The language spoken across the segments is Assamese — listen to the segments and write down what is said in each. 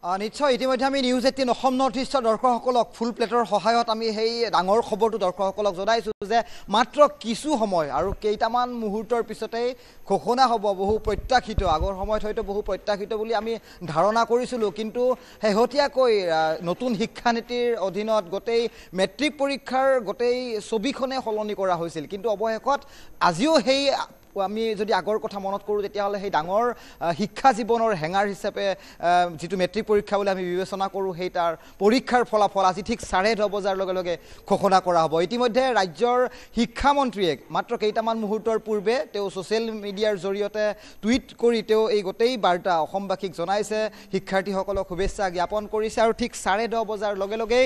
নিশ্চয় ইতিমধ্যে আমি নিউজ 18 অসম নৰ্থ ইষ্টৰ দৰ্শকসকলক ফুল প্লেটৰ সহায়ত আমি সেই ডাঙৰ খবৰটো দৰ্শকসকলক জনাইছোঁ যে মাত্ৰ কিছু সময় আৰু কেইটামান মুহূৰ্তৰ পিছতেই ঘোষণা হ'ব বহু প্ৰত্যাশিত আগৰ সময়ত হয়তো বহু প্ৰত্যাশিত বুলি আমি ধাৰণা কৰিছিলোঁ কিন্তু শেহতীয়াকৈ নতুন শিক্ষানীতিৰ অধীনত গোটেই মেট্ৰিক পৰীক্ষাৰ গোটেই ছবিখনে সলনি কৰা হৈছিল কিন্তু অৱশেষত আজিও সেই আমি যদি আগৰ কথা মনত কৰোঁ তেতিয়াহ'লে সেই ডাঙৰ শিক্ষা জীৱনৰ হেঙাৰ হিচাপে যিটো মেট্ৰিক পৰীক্ষা বুলি আমি বিবেচনা কৰোঁ সেই তাৰ পৰীক্ষাৰ ফলাফল আজি ঠিক 10:30 বজাৰ লগে লগে ঘোষণা কৰা হ'ব ইতিমধ্যে ৰাজ্যৰ শিক্ষামন্ত্ৰীয়ে মাত্ৰ কেইটামান মুহূৰ্তৰ পূৰ্বে তেওঁ ছ'চিয়েল মিডিয়াৰ জৰিয়তে টুইট কৰি তেওঁ এই গোটেই বাৰ্তা অসমবাসীক জনাইছে শিক্ষাৰ্থীসকলক শুভেচ্ছা জ্ঞাপন কৰিছে আৰু ঠিক 10:30 বজাৰ লগে লগেই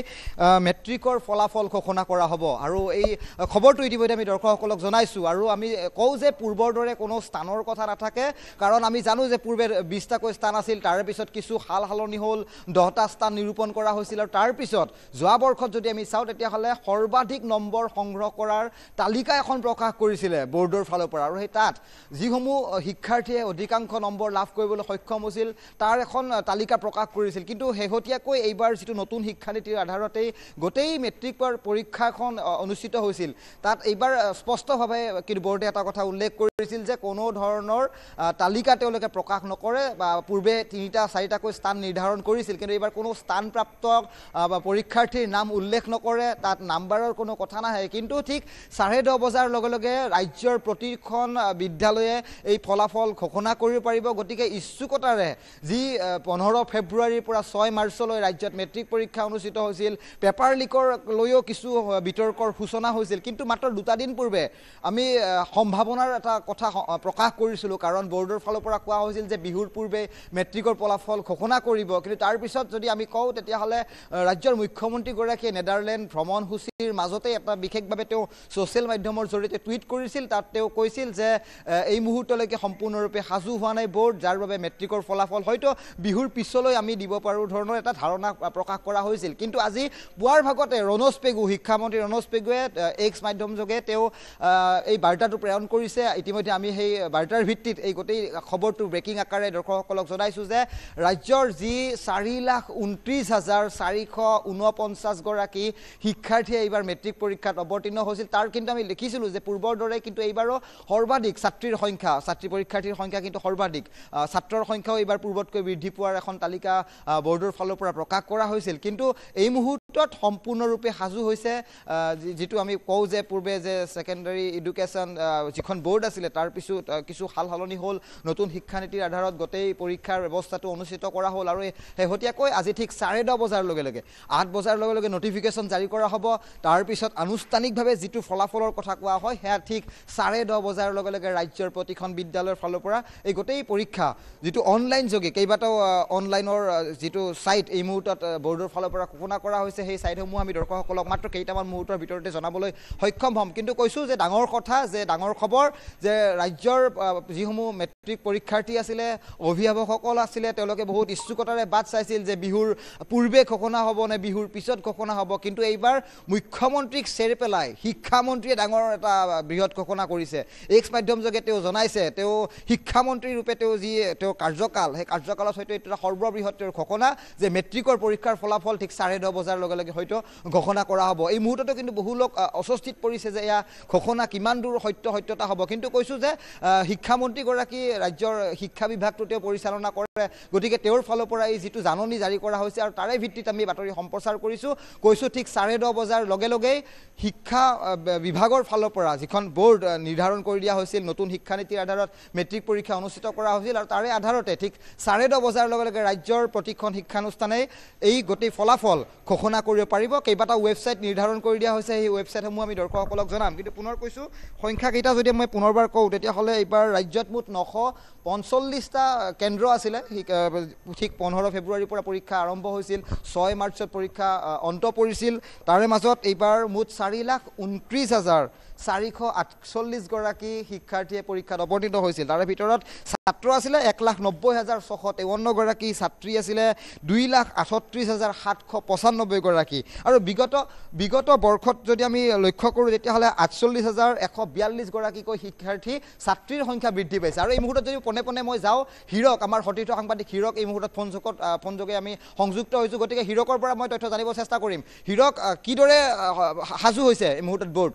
মেট্ৰিকৰ ফলাফল ঘোষণা কৰা হ'ব আৰু এই খবৰটো ইতিমধ্যে আমি দৰ্শকসকলক জনাইছোঁ আৰু আমি কওঁ যে পূৰ্বৰ দৰে কোনো স্থানৰ কথা নাথাকে কাৰণ আমি জানো যে পূৰ্বে 20টাকৈ স্থান আছিল তাৰ পিছত কিছু হাল হালনি হ'ল 10টা স্থান নিৰূপণ কৰা হৈছিল আৰু তাৰ পিছত যোৱা বৰ্ষত যদি আমি চাওঁ তেতিয়াহ'লে সৰ্বাধিক নম্বৰ সংগ্ৰহ কৰাৰ তালিকা এখন প্ৰকাশ কৰিছিলে বৰ্ডৰ ফালৰ পৰা আৰু সেই তাত যিসমূহ শিক্ষাৰ্থীয়ে অধিকাংশ নম্বৰ লাভ কৰিবলৈ সক্ষম হৈছিল তাৰ এখন তালিকা প্ৰকাশ কৰিছিল কিন্তু শেহতীয়াকৈ এইবাৰ যিটো নতুন শিক্ষানীতিৰ আধাৰতেই গোটেই মেট্ৰিকৰ পৰীক্ষাখন অনুষ্ঠিত হৈছিল তাত এইবাৰ স্পষ্টভাৱে কিন্তু বৰ্ডে এটা কথা উল্লেখ কৰিছিল যে কোনো ধৰণৰ তালিকা তেওঁলোকে প্ৰকাশ নকৰে বা পূৰ্বে 3টা 4টাকৈ স্থান নিৰ্ধাৰণ কৰিছিল কিন্তু এইবাৰ কোনো স্থানপ্ৰাপ্ত বা পৰীক্ষাৰ্থীৰ নাম উল্লেখ নকৰে তাত নাম্বাৰৰ কোনো কথা নাহে কিন্তু ঠিক 10:30 বজাৰ লগে লগে ৰাজ্যৰ প্ৰতিখন বিদ্যালয়ে এই ফলাফল ঘোষণা কৰিব পাৰিব গতিকে ইচ্ছুকতাৰে যি 15 ফেব্ৰুৱাৰীৰ পৰা 6 মাৰ্চলৈ ৰাজ্যত মেট্ৰিক পৰীক্ষা অনুষ্ঠিত হৈছিল পেপাৰ লিকৰ লৈও কিছু বিতৰ্কৰ সূচনা হৈছিল কিন্তু মাত্ৰ 2টা দিন পূৰ্বে আমি সম্ভাৱনাৰ এটা কথা প্ৰকাশ কৰিছিলোঁ কাৰণ বৰ্ডৰ ফালৰ পৰা কোৱা হৈছিল যে বিহুৰ পূৰ্বে মেট্ৰিকৰ ফলাফল ঘোষণা কৰিব কিন্তু তাৰ পিছত যদি আমি কওঁ তেতিয়াহ'লে ৰাজ্যৰ মুখ্যমন্ত্ৰীগৰাকীয়ে নেদাৰলেণ্ড ভ্ৰমণসূচীৰ মাজতে এটা বিশেষভাৱে তেওঁ ছ'চিয়েল মাধ্যমৰ জৰিয়তে টুইট কৰিছিল তাত তেওঁ কৈছিল যে এই মুহূৰ্তলৈকে সম্পূৰ্ণৰূপে সাজু হোৱা নাই বৰ্ড যাৰ বাবে মেট্ৰিকৰ ফলাফল হয়তো বিহুৰ পিছলৈ আমি দিব পাৰোঁ ধৰণৰ এটা ধাৰণা প্ৰকাশ কৰা হৈছিল কিন্তু আজি পুৱাৰ ভাগতে ৰণোজ পেগু শিক্ষামন্ত্ৰী ৰণোজ পেগুৱে এক্স মাধ্যম যোগে তেওঁ এই বাৰ্তাটো প্ৰেৰণ কৰিছে ইতিমধ্যে আমি সেই বাৰ্তাৰ ভিত্তিত এই গোটেই খবৰটো ব্ৰেকিং আকাৰে দৰ্শকসকলক জনাইছোঁ যে ৰাজ্যৰ যি 4,29,449 গৰাকী শিক্ষাৰ্থীয়ে এইবাৰ মেট্ৰিক পৰীক্ষাত অৱতীৰ্ণ হৈছিল তাৰ কিন্তু আমি লিখিছিলোঁ যে পূৰ্বৰ দৰে কিন্তু এইবাৰো সৰ্বাধিক ছাত্ৰী পৰীক্ষাৰ্থীৰ সংখ্যা কিন্তু সৰ্বাধিক ছাত্ৰৰ সংখ্যাও এইবাৰ পূৰ্বতকৈ বৃদ্ধি পোৱাৰ এখন তালিকা বৰ্ডৰ ফালৰ পৰা প্ৰকাশ কৰা হৈছিল কিন্তু এই মুহূৰ্তত সম্পূৰ্ণৰূপে সাজু হৈছে যিটো আমি কওঁ যে পূৰ্বে যে ছেকেণ্ডাৰী এডুকেশ্যন যিখন বৰ্ড আছিলে তাৰ পিছত কিছু হাল হালনি হ'ল নতুন শিক্ষানীতিৰ আধাৰত গোটেই পৰীক্ষাৰ ব্যৱস্থাটো অনুষ্ঠিত কৰা হ'ল আৰু শেহতীয়াকৈ আজি ঠিক 10:30 বজাৰ লগে লগে 8 বজাৰ লগে লগে নটিফিকেশ্যন জাৰি কৰা হ'ব তাৰপিছত আনুষ্ঠানিকভাৱে যিটো ফলাফলৰ কথা কোৱা হয় সেয়া ঠিক 10:30 বজাৰ লগে লগে ৰাজ্যৰ প্ৰতিখন বিদ্যালয়ৰ ফালৰ পৰা এই গোটেই পৰীক্ষা যিটো অনলাইন যোগে কেইবাটাও অনলাইনৰ যিটো ছাইট এই মুহূৰ্তত বৰ্ডৰ ফালৰ পৰা ঘোষণা কৰা হৈছে সেই ছাইটসমূহ আমি দৰ্শকসকলক মাত্ৰ কেইটামান মুহূৰ্তৰ ভিতৰতে জনাবলৈ সক্ষম হ'ম কিন্তু কৈছোঁ যে ডাঙৰ কথা যে ডাঙৰ খবৰ যে ৰাজ্যৰ যিসমূহ মেট্ৰিক পৰীক্ষাৰ্থী আছিলে অভিভাৱকসকল আছিলে তেওঁলোকে বহুত ইচ্ছুকতাৰে বাট চাইছিল যে বিহুৰ পূৰ্বে ঘোষণা হ'ব নে বিহুৰ পিছত ঘোষণা হ'ব কিন্তু এইবাৰ মুখ্যমন্ত্ৰীক চেৰ পেলাই শিক্ষামন্ত্ৰীয়ে ডাঙৰ এটা বৃহৎ ঘোষণা কৰিছে এক্স মাধ্যম যোগে তেওঁ জনাইছে তেওঁ শিক্ষামন্ত্ৰী ৰূপে তেওঁ কাৰ্যকাল সেই কাৰ্যকালত হয়তো এইটো এটা সৰ্ববৃহৎ তেওঁৰ ঘোষণা যে মেট্ৰিকৰ পৰীক্ষাৰ ফলাফল ঠিক 10:30 বজাৰ লগে লগে হয়তো ঘোষণা কৰা হ'ব এই মুহূৰ্ততো কিন্তু বহু লোক অস্বস্তিত পৰিছে যে এয়া ঘোষণা কিমান দূৰ সত্যতা হ'ব কিন্তু কৈছোঁ যে শিক্ষামন্ত্ৰীগৰাকী ৰাজ্যৰ শিক্ষা বিভাগটো তেওঁ পৰিচালনা কৰে গতিকে তেওঁৰ ফালৰ পৰা এই যিটো জাননী জাৰি কৰা হৈছে আৰু তাৰে ভিত্তিত আমি বাতৰি সম্প্ৰচাৰ কৈছোঁ ঠিক 10:30 বজাৰ লগে লগেই শিক্ষা বিভাগৰ ফালৰ পৰা যিখন বৰ্ড নিৰ্ধাৰণ কৰি দিয়া হৈছিল নতুন শিক্ষানীতিৰ আধাৰত মেট্ৰিক পৰীক্ষা অনুষ্ঠিত কৰা হৈছিল আৰু তাৰে আধাৰতে ঠিক 10:30 বজাৰ লগে লগে ৰাজ্যৰ প্ৰতিখন শিক্ষানুষ্ঠানে এই গোটেই ফলাফল ঘোষণা কৰিব পাৰিব কেইবাটা ৱেবছাইট নিৰ্ধাৰণ কৰি দিয়া হৈছে সেই ৱেবছাইটসমূহ আমি দৰ্শকসকলক জনাম কিন্তু পুনৰ কৈছোঁ সংখ্যাকেইটা যদি মই পুনৰবাৰ কওঁ তেতিয়াহ'লে এইবাৰ ৰাজ্যত মুঠ 945টা কেন্দ্ৰ আছিলে ঠিক 15 ফেব্ৰুৱাৰীৰ পৰা পৰীক্ষা আৰম্ভ হৈছিল 6 মাৰ্চত পৰীক্ষা অন্ত পৰিছিল তাৰে মাজত এইবাৰ মুঠ 4,29,448 গৰাকী শিক্ষাৰ্থীয়ে পৰীক্ষাত অৱতীৰ্ণ হৈছিল তাৰে ভিতৰত ছাত্ৰ আছিলে 1,90,653 গৰাকী ছাত্ৰী আছিলে 2,38,795 গৰাকী আৰু বিগত বৰ্ষত যদি আমি লক্ষ্য কৰোঁ তেতিয়াহ'লে ৪৮,১৪২ গৰাকীকৈ শিক্ষাৰ্থী ছাত্ৰীৰ সংখ্যা বৃদ্ধি পাইছে আৰু এই মুহূৰ্তত যদি পোনে পোনে মই যাওঁ হীৰক আমাৰ সতীৰ্থ সাংবাদিক হীৰক এই মুহূৰ্তত ফোনযোগে আমি সংযুক্ত হৈছোঁ গতিকে হীৰকৰ পৰা মই তথ্য জানিব চেষ্টা কৰিম হীৰক কিদৰে সাজু হৈছে এই মুহূৰ্তত বৰ্ড